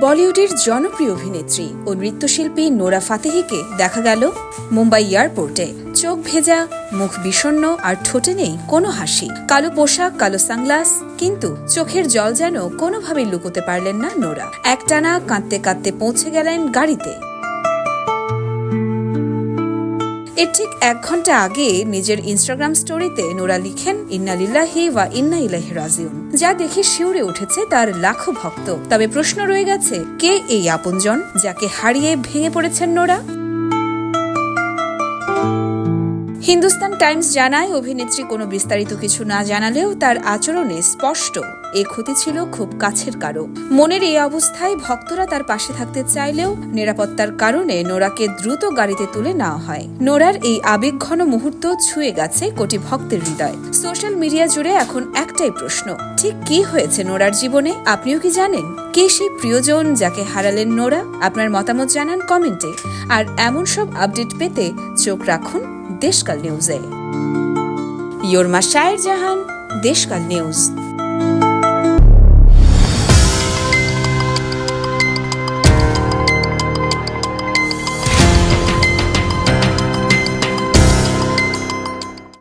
বলিউডের জনপ্রিয় অভিনেত্রী ও নৃত্যশিল্পী নোরা ফাতেহিকে দেখা গেল মুম্বাই এয়ারপোর্টে। চোখ ভেজা, মুখ বিষণ্ণ আর ঠোঁটে নেই কোনো হাসি। কালো পোশাক, কালো সানগ্লাস, কিন্তু চোখের জল যেন কোনোভাবেই লুকোতে পারলেন না নোরা। একটানা কাঁদতে কাঁদতে পৌঁছে গেলেন গাড়িতে। এর ঠিক 1 ঘন্টা আগে নিজের ইনস্টাগ্রাম স্টোরিতে নোরা লিখেন, ইন্না লিল্লাহি ওয়া ইন্না ইলাইহি রাজিউন, যা দেখে শিউরে উঠেছে তার লাখো ভক্ত। তবে প্রশ্ন রয়ে গেছে, কে এই আপনজন যাকে হারিয়ে ভেঙে পড়েছেন নোরা? হিন্দুস্তান টাইমস জানায়, অভিনেত্রী কোনো বিস্তারিত কিছু না জানালেও তার আচরণে স্পষ্ট এ ক্ষতি ছিল খুব কাছের কারো। মনের এই অবস্থায় ভক্তরা তার পাশে থাকতে চাইলেও নিরাপত্তার কারণে নোরাকে দ্রুত গাড়িতে তুলে নেওয়া হয়। নোরার এই আবেগঘন মুহূর্ত ছুঁয়ে গেছে কোটি ভক্তের হৃদয়। সোশ্যাল মিডিয়া জুড়ে এখন একটাই প্রশ্ন, ঠিক কি হয়েছে নোরার জীবনে? আপনিও কি জানেন কে সেই প্রিয়জন যাকে হারালেন নোরা? আপনার মতামত জানান কমেন্টে। আর এমন সব আপডেট পেতে চোখ রাখুন দেশকাল নিউজে। ইয়োরমা শায়ের জাহান, দেশকাল নিউজ।